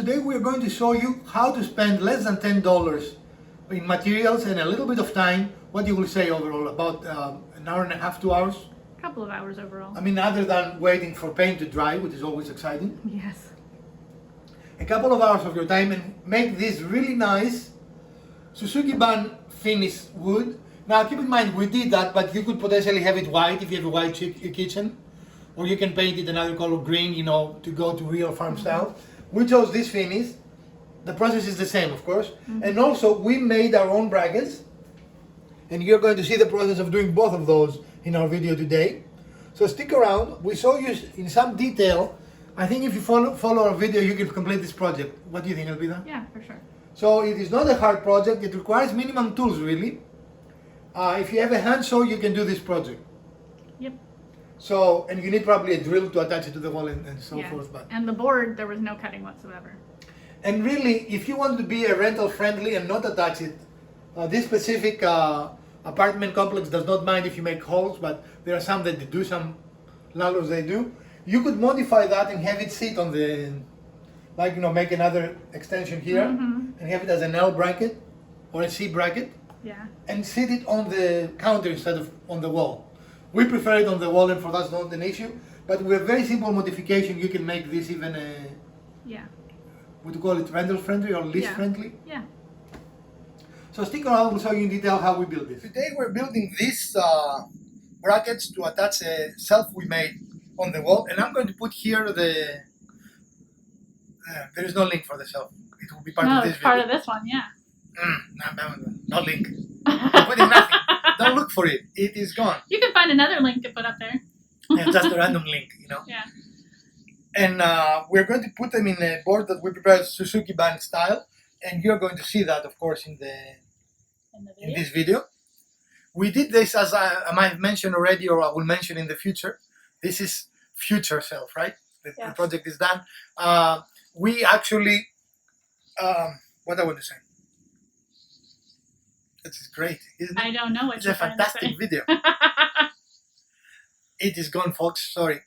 Today we are going to show you how to spend less than $10 in materials and a little bit of time. What you will say overall, about an hour and a half, 2 hours? A couple of hours overall. I mean, other than waiting for paint to dry, which is always exciting. Yes. A couple of hours of your time and make this really nice sugi finish wood. Now keep in mind we did that, but you could potentially have it white if you have a white kitchen, or you can paint it another color green, you know, to go to real farm style. We chose this finish. The process is the same, of course, and also we made our own brackets, and you're going to see the process of doing both of those in our video today. So stick around. We show you in some detail. I think if you follow our video, you can complete this project. What do you think, Elpida? Yeah, for sure. So it is not a hard project. It requires minimum tools, really. If you have a handsaw, you can do this project. Yep. So, and you need probably a drill to attach it to the wall and so forth. But and the board, there was no cutting whatsoever. and really, if you want to be a rental friendly and not attach it, this specific apartment complex does not mind if you make holes, but there are some that do, some landlords they do. You could modify that and have it sit on the, like, you know, make another extension here and have it as an L bracket or a C bracket. Yeah. And sit it on the counter instead of on the wall. We prefer it on the wall, and for that's not an issue. But with a very simple modification, you can make this even a, what do you call it, rental friendly or lease friendly? Yeah. So stick around, we'll show you in detail how we build this. Today we're building these brackets to attach a shelf we made on the wall, and I'm going to put here the, there is no link for the shelf. It will be part of this video. part of this one, yeah. No link. I'm putting nothing. Don't look for it. It is gone. You can find another link to put up there. Yeah, just a random link, you know. Yeah. And we're going to put them in a board that we prepared Suzuki band style, and you're going to see that, of course, in this video. We did this, as I might have mentioned already, or I will mention in the future. This is future self, right? The project is done. We actually, what I want to say. This is great, isn't it? I don't know what it's a fantastic video. It is gone, folks. Sorry.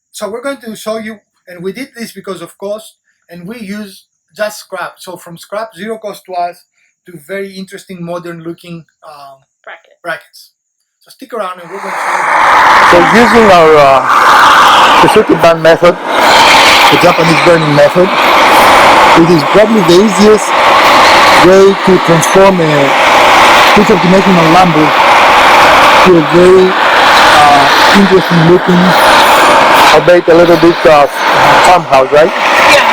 So we're going to show you, and we did this because of cost, and we use just scrap. So from scrap, zero cost to us, to very interesting, modern-looking brackets. So stick around, and we're going to show you. So using our Suzuki band method, the Japanese burning method, it is probably the easiest way to transform a piece of dimensional lumber to a very interesting looking, albeit a little bit farmhouse, right? Yeah.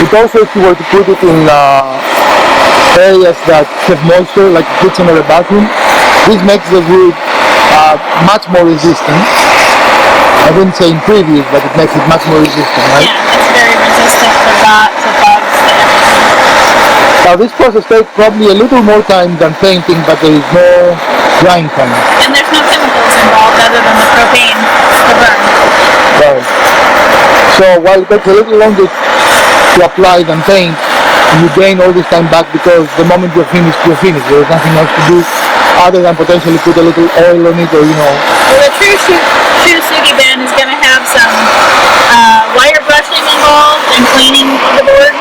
It also, if you were to put it in areas that have moisture, like a kitchen or a bathroom, this makes the wood much more resistant. I wouldn't say impervious, but it makes it much more resistant, right? Yeah, it's very resistant to rot, to bugs, to everything. Now this process takes probably a little more time than painting, but there is no drying time. And there's no chemicals involved other than the propane to burn. Right. So while it takes a little longer to apply than paint, you gain all this time back because the moment you're finished, you're finished. There's nothing else to do other than potentially put a little oil on it, or you know. Well, the true Shou sugi band is going to have some wire brushing involved and cleaning of the board.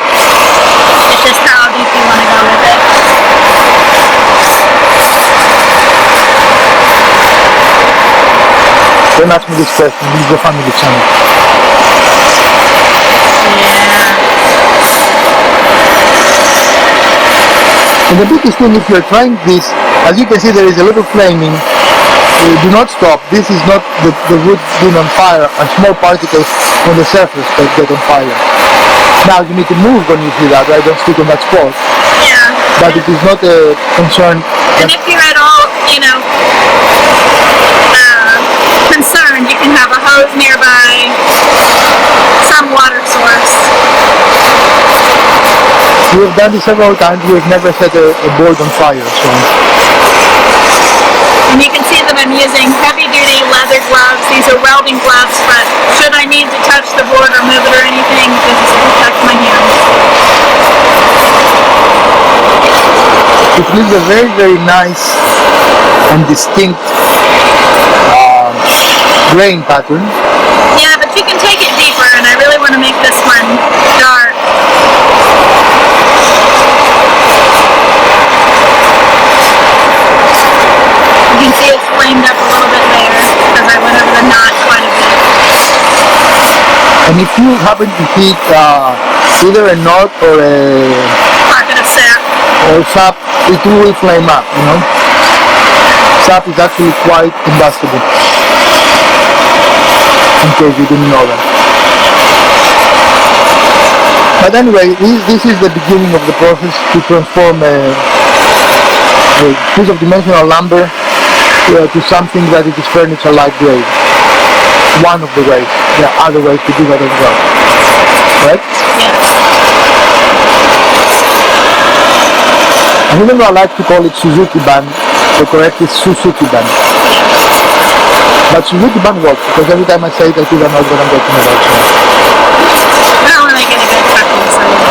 It's just how deep you want to go with it. Don't ask me this question, this is the family channel. And the biggest thing, if you're trying this, as you can see there is a little flaming, do not stop. This is not the wood being on fire, and small particles on the surface that get on fire. Now you need to move when you see that, right? Don't stick on that spot. Yeah. But it is not a concern. And if you're at all, you know, concerned, you can have a hose nearby, some water source. We have done this several times. We have never set a board on fire. So. And you can see that I'm using heavy-duty leather gloves. These are welding gloves, but should I need to touch the board or move it or anything, this is to protect my hands. It leaves a very, very nice and distinct grain pattern. Yeah, but you can take it deeper, and I really want to make this one And if you happen to heat either a knot or a Pocket of sap. sap, it will flame up, you know. Sap is actually quite combustible, in case you didn't know that. But anyway, this is the beginning of the process to transform a piece of dimensional lumber to something that it is furniture-like grade. One of the ways. There are other ways to do that as well. Right? Yeah. And even though I like to call it Suzuki ban, the correct is Suzuki ban. But Suzuki ban works because every time I say it, I figure out what I'm talking about. Not when I get a good crackling sound.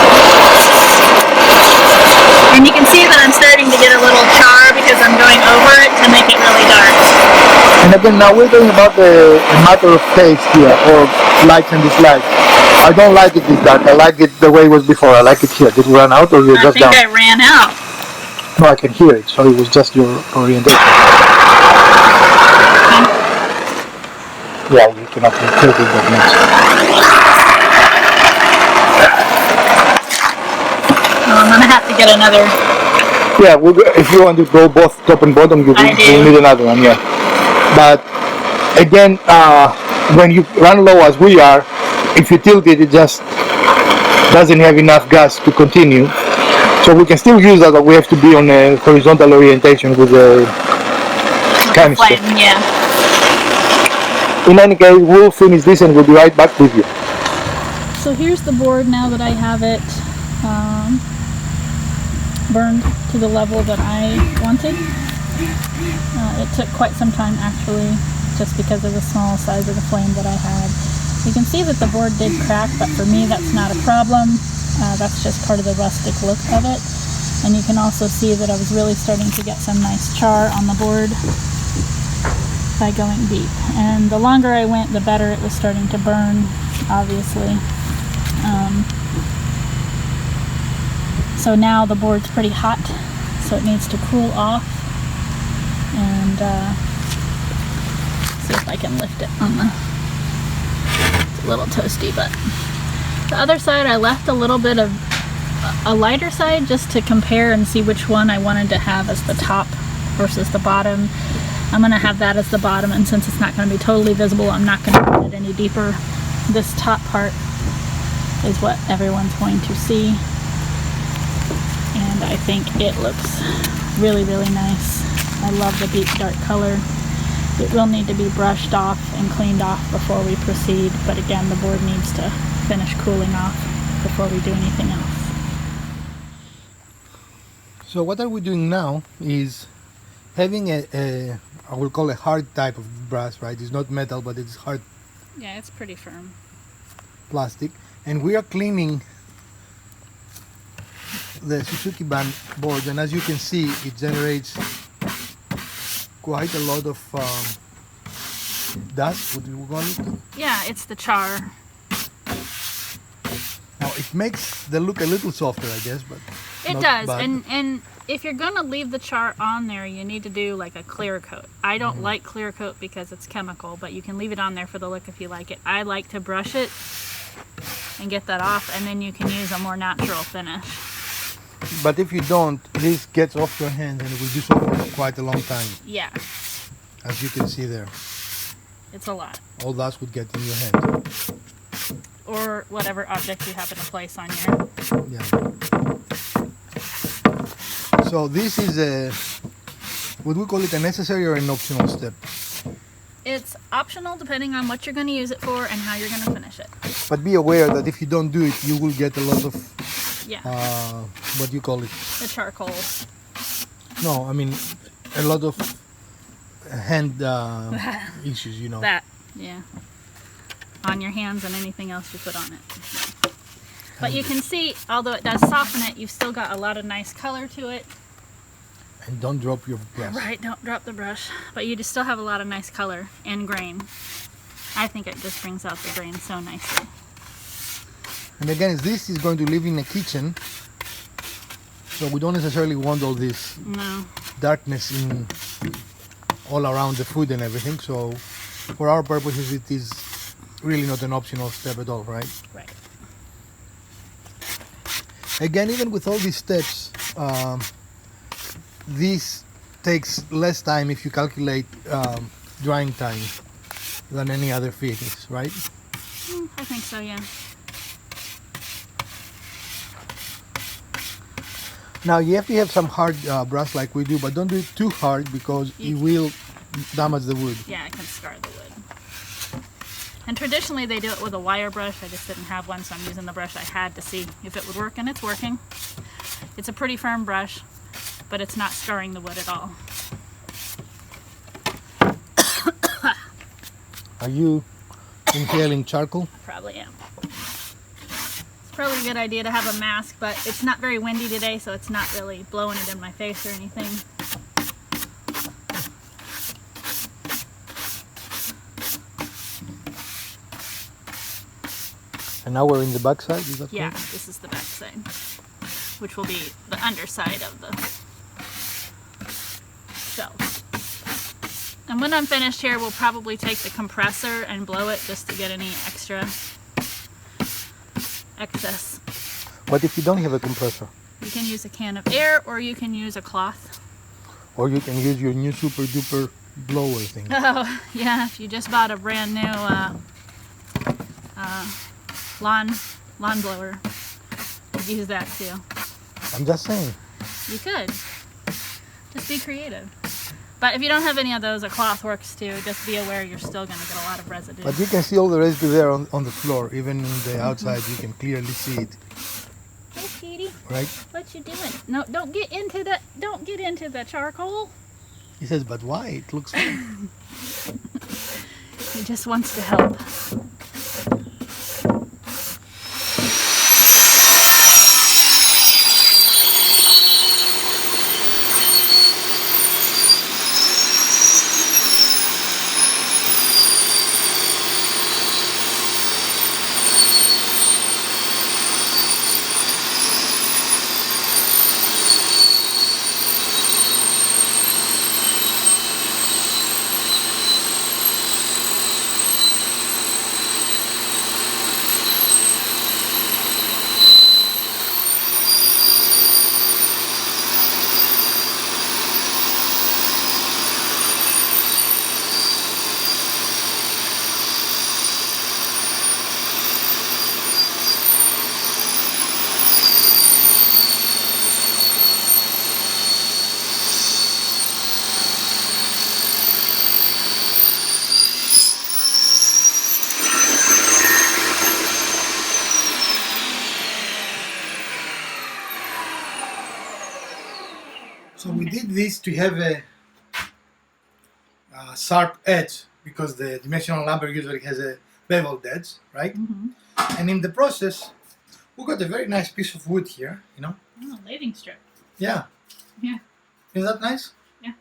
And you can see that I'm starting to get a little char because I'm going over it to make it really dark. And again, now we're talking about a matter of taste here, or likes and dislikes. I don't like it this dark. I like it the way it was before. I like it here. Did you run out or you're just down? I think I ran out. No, I can hear it, so it was just your orientation. Yeah, you cannot hear it that much. Well, I'm gonna have to get another. Yeah, if you want to go both top and bottom, you need another one, yeah. But again, when you run low as we are, if you tilt it, it just doesn't have enough gas to continue. So we can still use that, but we have to be on a horizontal orientation with the canister. Flame, yeah. In any case, we'll finish this and we'll be right back with you. So here's the board now that I have it burned to the level that I wanted. It took quite some time actually, just because of the small size of the flame that I had. You can see that the board did crack, but for me that's not a problem. That's just part of the rustic look of it. And you can also see that I was really starting to get some nice char on the board by going deep. And the longer I went, the better it was starting to burn, obviously. So now the board's pretty hot, so it needs to cool off. And see if I can lift it on the, it's a little toasty, but the other side I left a little bit of a lighter side just to compare and see which one I wanted to have as the top versus the bottom. I'm going to have that as the bottom, and since it's not going to be totally visible, I'm not going to put it any deeper. This top part is what everyone's going to see, and I think it looks really, really nice. I love the deep dark color. It will need to be brushed off and cleaned off before we proceed, but again, the board needs to finish cooling off before we do anything else. So what are we doing now is having a I will call a hard type of brass, right? It's not metal, but it's hard. Yeah, it's pretty firm. Plastic, and we are cleaning the Suzuki band board, and as you can see, it generates quite a lot of dust. What do you call it? Yeah, it's the char. Now it makes the look a little softer, I guess, but it does. And if you're gonna leave the char on there, you need to do like a clear coat. I don't like clear coat because it's chemical, but you can leave it on there for the look if you like it. I like to brush it and get that off, and then you can use a more natural finish. But if you don't, this gets off your hand and it will do so for quite a long time. Yeah. As you can see there. It's a lot. All dust would get in your hand. Or whatever object you happen to place on your... Yeah. So this is a, would we call it a necessary or an optional step? It's optional depending on what you're going to use it for and how you're going to finish it. But be aware that if you don't do it, you will get a lot of, what do you call it? The charcoal. No, I mean, a lot of hand issues, you know. That, yeah. On your hands and anything else you put on it. But you can see, although it does soften it, you've still got a lot of nice color to it. And don't drop your brush. Right, don't drop the brush. But you just still have a lot of nice color and grain. I think it just brings out the grain so nicely. And again, this is going to live in a kitchen, so we don't necessarily want all this darkness in all around the food and everything. So for our purposes, it is really not an optional step at all, right? Right. Again, even with all these steps, this takes less time if you calculate drying time than any other finish, right? I think so, yeah. Now you have to have some hard brush like we do, but don't do it too hard because it will damage the wood. Yeah, it can scar the wood. And traditionally they do it with a wire brush. I just didn't have one, so I'm using the brush I had to see if it would work, and it's working. It's a pretty firm brush, but it's not scarring the wood at all. Are you inhaling charcoal? I probably am. It's probably a good idea to have a mask, but it's not very windy today, so it's not really blowing it in my face or anything. And now we're in the back side, is that Yeah, correct? this is the back side, which will be the underside of the shelf. And when I'm finished here, we'll probably take the compressor and blow it just to get any excess. What if you don't have a compressor? You can use a can of air, or you can use a cloth. Or you can use your new super duper blower thing. Oh, yeah, if you just bought a brand new lawn blower, you could use that too. I'm just saying. You could. Just be creative. But if you don't have any of those, a cloth works too. Just be aware you're still going to get a lot of residue. But you can see all the residue there on the floor. Even in the outside, you can clearly see it. Hey, Petey. Right? What you doing? No, don't get into the charcoal. He says, but why? It looks fun. He just wants to help. So we did this to have a sharp edge because the dimensional lumber usually has a beveled edge, right? Mm-hmm. And in the process, we got a very nice piece of wood here, you know? Oh, lathing strip. Yeah. Yeah. Is that nice? Yeah.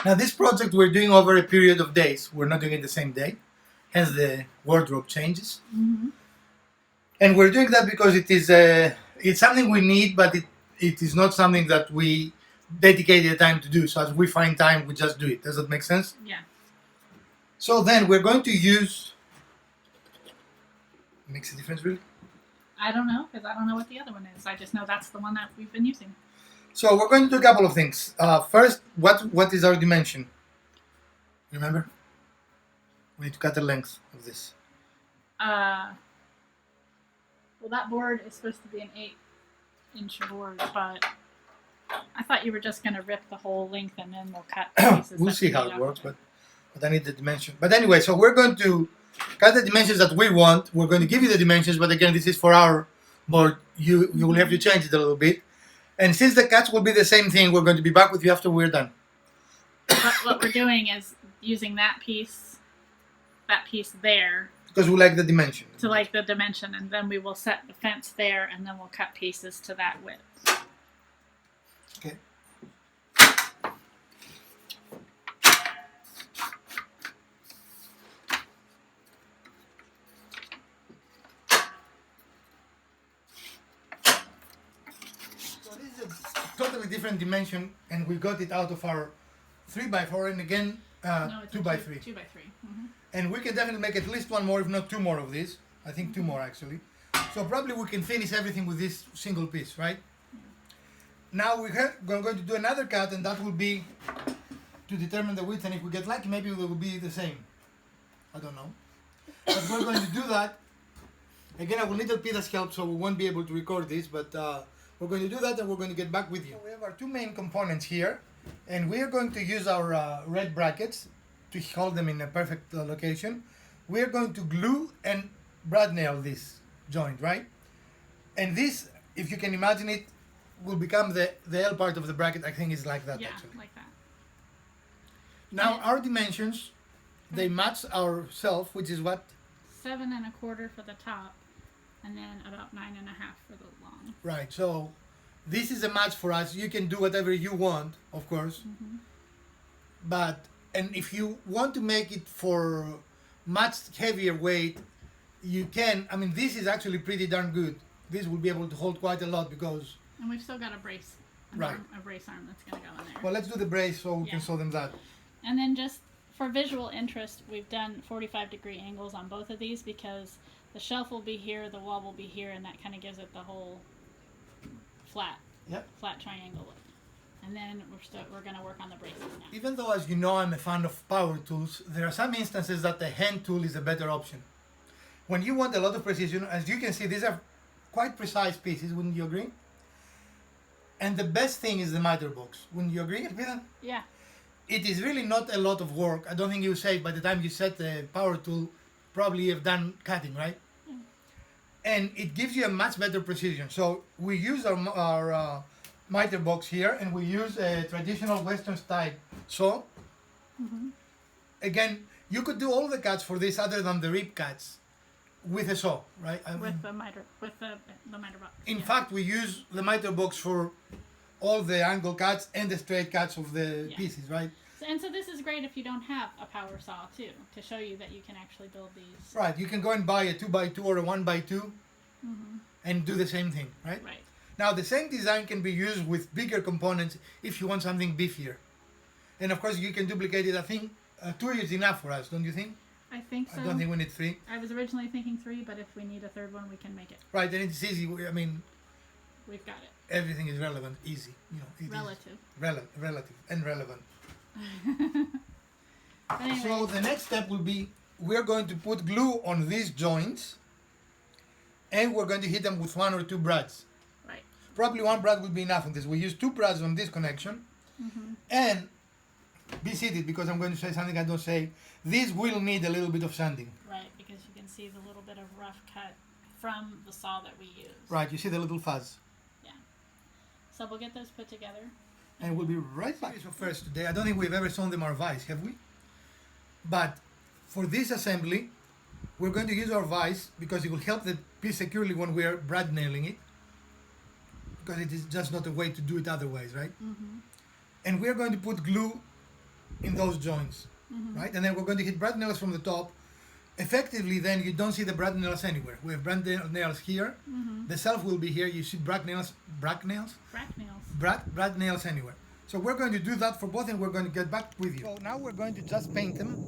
Now this project we're doing over a period of days. We're not doing it the same day. Hence the wardrobe changes. Mm-hmm. And we're doing that because it's something we need, but it is not something that we dedicated the time to do. So as we find time, we just do it. Does that make sense? Yeah. So then we're going to use... Makes a difference, really? I don't know, because I don't know what the other one is. I just know that's the one that we've been using. So we're going to do a couple of things. First, what is our dimension? Remember? We need to cut the length of this. Well, that board is supposed to be an 8-inch board, but I thought you were just going to rip the whole length and then we'll cut pieces. We'll that see we how need it off works, of it. but I need the dimension. But anyway, so we're going to cut the dimensions that we want. We're going to give you the dimensions, but again, this is for our board. You will have to change it a little bit. And since the cuts will be the same thing, we're going to be back with you after we're done. But what we're doing is using that piece there Because we like the dimension. to like the dimension, and then we will set the fence there, and then we'll cut pieces to that width. Okay. So this is a totally different dimension, and we got it out of our 3x4, and again, No, it's 2x3. 2x3. Mm-hmm. And we can definitely make at least one more, if not two more of these. I think two more actually. So probably we can finish everything with this single piece, right? Now we're going to do another cut, and that will be to determine the width, and if we get lucky, maybe it will be the same. I don't know. But we're going to do that. Again, I will need Elpida's help, so we won't be able to record this, but we're going to do that and we're going to get back with you. So we have our two main components here, and we are going to use our red brackets to hold them in a perfect location. We are going to glue and brad nail this joint, right? And this, if you can imagine it, will become the L part of the bracket. I think it's like that, Yeah, actually. like that. Now our dimensions, they match our shelf, which is what? 7 1/4 for the top, and then about 9 1/2 for the long. Right, so this is a match for us. You can do whatever you want, of course. But, and if you want to make it for much heavier weight, you can. I mean, this is actually pretty darn good. This will be able to hold quite a lot because... And we've still got a brace, Right. a brace arm that's going to go in there. Well, let's do the brace so we can Yeah. show them that. And then just for visual interest, we've done 45-degree angles on both of these because the shelf will be here, the wall will be here, and that kind of gives it the whole flat triangle look. And then we're going to work on the braces now. Even though, as you know, I'm a fan of power tools, there are some instances that the hand tool is a better option. When you want a lot of precision, as you can see, these are quite precise pieces, wouldn't you agree? And the best thing is the miter box. Wouldn't you agree, Elpida? Yeah. It is really not a lot of work. I don't think you say by the time you set the power tool, probably you've done cutting, right? And it gives you a much better precision. So we use our miter box here, and we use a traditional Western style saw. Again, you could do all the cuts for this other than the rib cuts with a saw, right? I mean, With the miter box. in fact, we use the miter box for all the angle cuts and the straight cuts of the pieces, right? And so this is great if you don't have a power saw too, to show you that you can actually build these. Right, you can go and buy a 2x2 or a 1x2 and do the same thing, right? Right. Now, the same design can be used with bigger components if you want something beefier. And of course, you can duplicate it. I think 2 is enough for us, don't you think? I think so. I don't think we need 3. I was originally thinking 3, but if we need a third one, we can make it. Right, and it's easy. I mean, We've got it. everything is relevant, easy. You know, it is Relative. relative and relevant. But anyway, So the next step will be we're going to put glue on these joints, and we're going to hit them with 1 or 2 brads. right. Probably 1 brad would be enough on this. We use 2 brads on this connection, and be seated because I'm going to say something I don't say. This will need a little bit of sanding. Right, because you can see the little bit of rough cut from the saw that we use. Right, you see the little fuzz. Yeah. So we'll get those put together. And we'll be right back. So first today, I don't think we've ever shown them our vise, have we? But for this assembly, we're going to use our vise because it will help the piece securely when we are brad nailing it. Because it is just not a way to do it otherwise, right? And we're going to put glue in those joints, right? And then we're going to hit brad nails from the top. Effectively, then you don't see the brad nails anywhere. We have brad nails here. The shelf will be here. You see brad nails anywhere. So we're going to do that for both, and we're going to get back with you. So now we're going to just paint them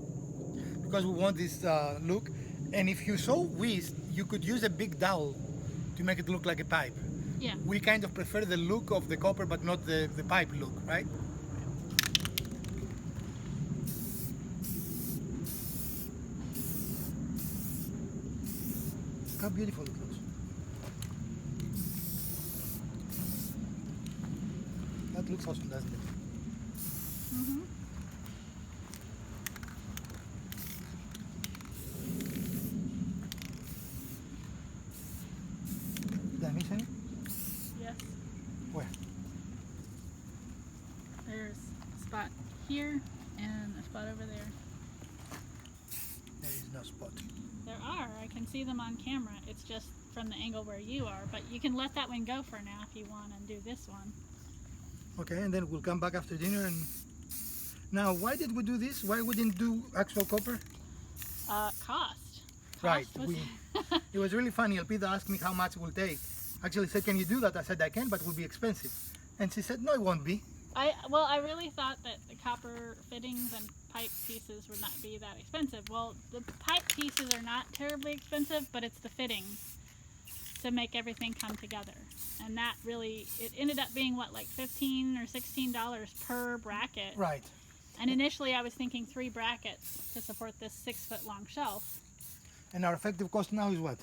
because we want this look. And if you so wish, you could use a big dowel to make it look like a pipe. Yeah. We kind of prefer the look of the copper, but not the pipe look, right? Look how beautiful it looks. That looks awesome, doesn't it? Did I miss any? Yes. Where? There's a spot here and a spot over there. There is no spot. There are. I can see them on camera. It's just from the angle where you are. But you can let that one go for now if you want and do this one. Okay, and then we'll come back after dinner. And now, why did we do this? Why we didn't do actual copper? Cost. Right. Cost was It was really funny. Elpida asked me how much it will take. Actually said, can you do that? I said, I can, but it will be expensive. And she said, no, it won't be. I really thought that the copper fittings and pipe pieces would not be that expensive. Well, the pipe pieces are not terribly expensive, but it's the fittings to make everything come together. And that really, it ended up being what, like $15 or $16 per bracket. Right. And initially I was thinking 3 brackets to support this 6-foot long shelf. And our effective cost now is what?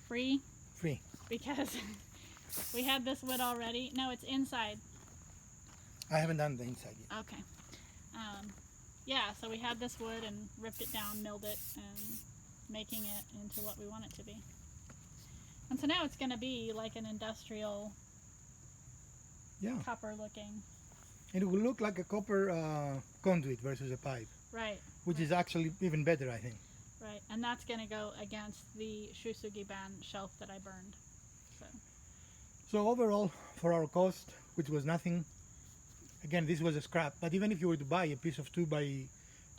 Free, Free. because we had this wood already. No, it's inside. I haven't done the inside yet. Okay. Yeah, so we had this wood and ripped it down, milled it, and making it into what we want it to be. And so now it's going to be like an industrial Yeah. copper looking. And it will look like a copper conduit versus a pipe, Right, which is actually even better, I think. right. And that's going to go against the Shusugi band shelf that I burned. So, So overall, for our cost, which was nothing, again, this was a scrap, but even if you were to buy a piece of 2 by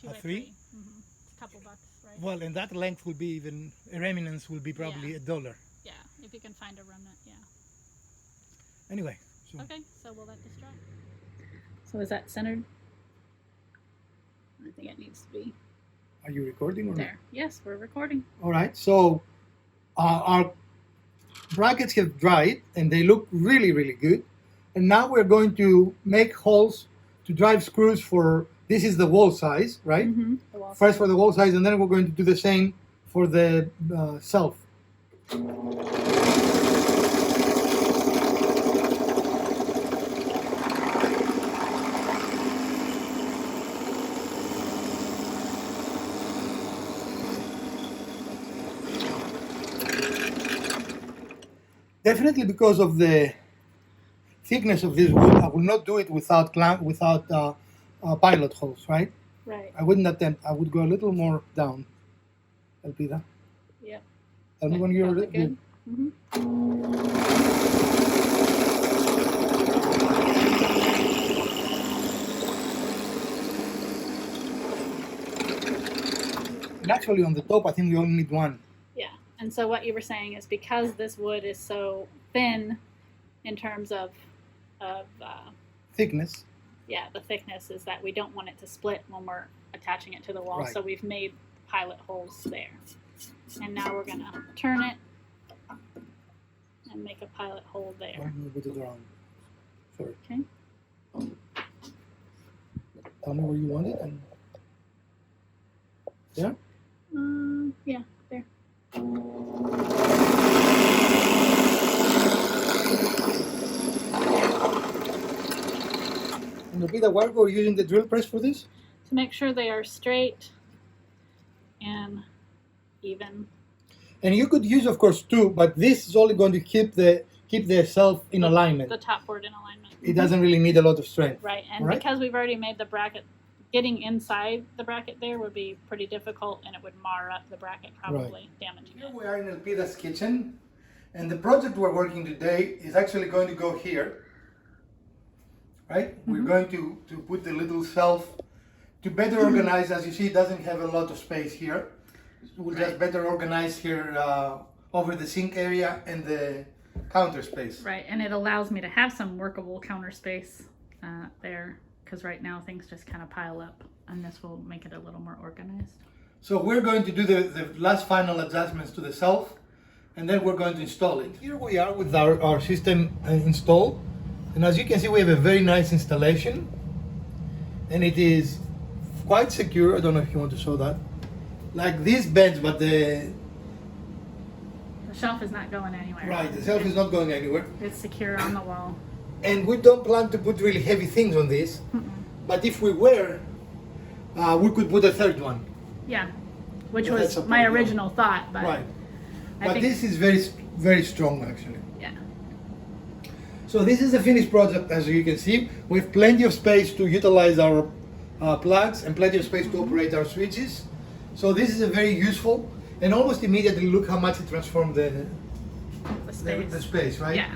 2 by 3, 3. It's a couple bucks, right? well, and that length will be even, a remnants will be probably Yeah. $1. Yeah, if you can find a remnant, yeah. Anyway, so Okay, so we'll let this dry. So is that centered? I think it needs to be are you recording or not? there. Yes, we're recording. All right, so our brackets have dried and they look really, really good. And now we're going to make holes to drive screws for, this is the wall size, right? Mm-hmm. The wall First for the wall size, and then we're going to do the same for the shelf. Definitely because of the thickness of this wood, I will not do it without pilot holes, right? Right. I wouldn't attempt. I would go a little more down. Elpida. Yep. Tell me when you're That look good. Mm-hmm. And actually, on the top, I think we only need 1. Yeah. And so what you were saying is because this wood is so thin in terms of Thickness. yeah, the thickness is that we don't want it to split when we're attaching it to the wall. Right. So we've made pilot holes there. And now we're going to turn it and make a pilot hole there. I'm going to put it around. Sorry. Okay. Tell me where you want it. And yeah. Yeah, there. And Elpida, why we're using the drill press for this? To make sure they are straight and even. And you could use, of course, 2, but this is only going to keep the shelf in alignment. The top board in alignment. It doesn't really need a lot of strength. Right, and Right. because we've already made the bracket, getting inside the bracket there would be pretty difficult, and it would mar up the bracket, probably damaging Here it. we are in Elpida's kitchen, and the project we're working today is actually going to go here. Right? We're going to put the little shelf to better organize. As you see, it doesn't have a lot of space here. We'll just better organize here over the sink area and the counter space. Right, and it allows me to have some workable counter space there, because right now things just kind of pile up, and this will make it a little more organized. So we're going to do the last final adjustments to the shelf, and then we're going to install it. Here we are with our system installed, and as you can see, we have a very nice installation, and it is quite secure. I don't know if you want to show that. Like these beds, but the shelf is not going anywhere. Right, the shelf is not going anywhere. It's secure on the wall. And we don't plan to put really heavy things on this, but if we were, we could put a third one. Yeah, which Yeah, that's was a my problem. original thought, but Right. I But think, this is very, very strong actually. yeah. So this is the finished project. As you can see, we have plenty of space to utilize our plugs and plenty of space to operate our switches. So this is a very useful, and almost immediately look how much it transformed the space, right? Yeah.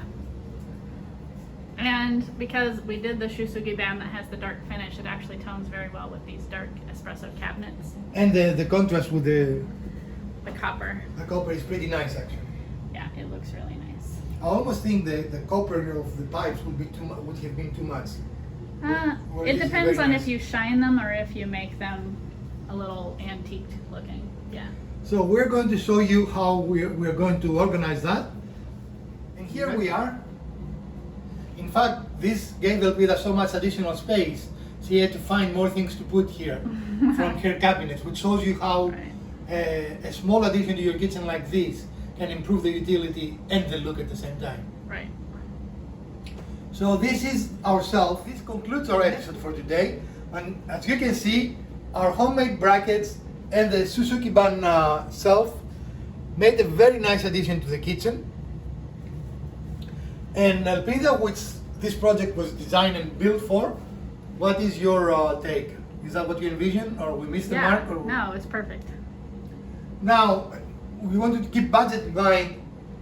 And because we did the Shusugi band that has the dark finish, it actually tones very well with these dark espresso cabinets. And the contrast with the copper. copper is pretty nice actually. Yeah, it looks really nice. I almost think the copper of the pipes would have been too much. Or It is depends very on nice? if you shine them or if you make them a little antiqued looking. Yeah. So we're going to show you how we're going to organize that. And here we are. In fact, this gave Elpida so much additional space, she had to find more things to put here from her cabinets, which shows you how Right. a small addition to your kitchen like this can improve the utility and the look at the same time. Right. So this is our shelf. This concludes our episode for today. And as you can see, our homemade brackets and the Suzuki Ban shelf made a very nice addition to the kitchen. And Elpida, which this project was designed and built for, what is your take? Is that what you envision, or we missed the Yeah. mark? Or... No, it's perfect. Now, we wanted to keep budget in mind.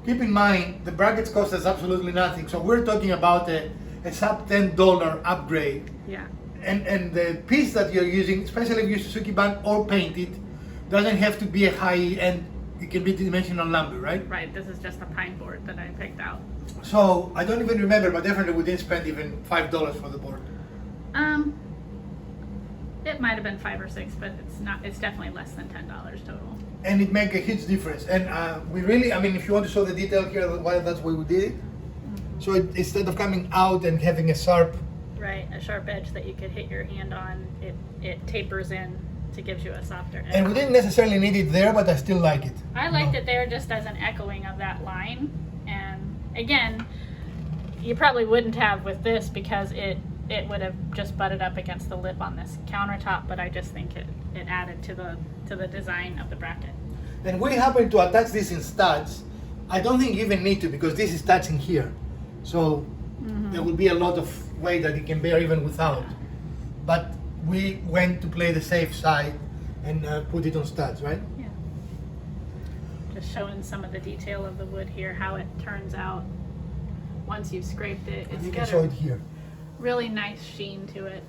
Keep in mind, the brackets cost us absolutely nothing. So we're talking about a sub $10 upgrade. Yeah. And the piece that you're using, especially if you use Suzuki Ban or painted, doesn't have to be a high-end. It can be dimensional lumber, right? Right. This is just a pine board that I picked out. So I don't even remember, but definitely we didn't spend even $5 for the board. It might have been 5 or 6, but it's not. It's definitely less than $10 total. And it make a huge difference. And we really, I mean, if you want to show the detail here, why that's why we did it. So instead of coming out and having a sharp, Right. A sharp edge that you could hit your hand on. It tapers in to gives you a softer edge. and we didn't necessarily need it there, but I still like it. I liked it there just as an echoing of that line. And again, you probably wouldn't have with this because it would have just butted up against the lip on this countertop, but I just think it added to the design of the bracket. And we happen to attach this in studs. I don't think you even need to because this is touching here. So there will be a lot of weight that it can bear even without. But we went to play the safe side and put it on studs, right? Yeah. Just showing some of the detail of the wood here, how it turns out once you've scraped it. It's You can got show a it here. really nice sheen to it.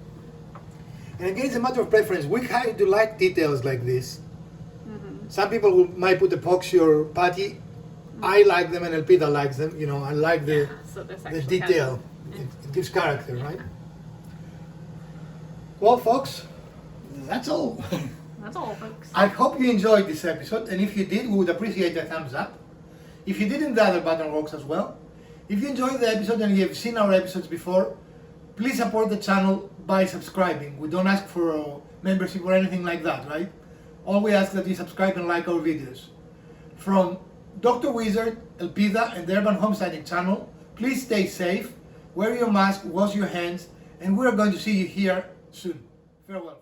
And again, it's a matter of preference. We kind of like details like this. Some people who might put epoxy or putty. I like them and Elpida likes them. You know, I like the So this the actually has- detail. It gives character, right? Well, folks, that's all. That's all, folks. I hope you enjoyed this episode, and if you did, we would appreciate a thumbs up. If you didn't, the other button works as well. If you enjoyed the episode and you have seen our episodes before, please support the channel by subscribing. We don't ask for a membership or anything like that, right? All we ask that you subscribe and like our videos. From Dr. Wizard, Elpida, and the Urban Homesteading channel, please stay safe, wear your mask, wash your hands, and we're going to see you here soon. Farewell.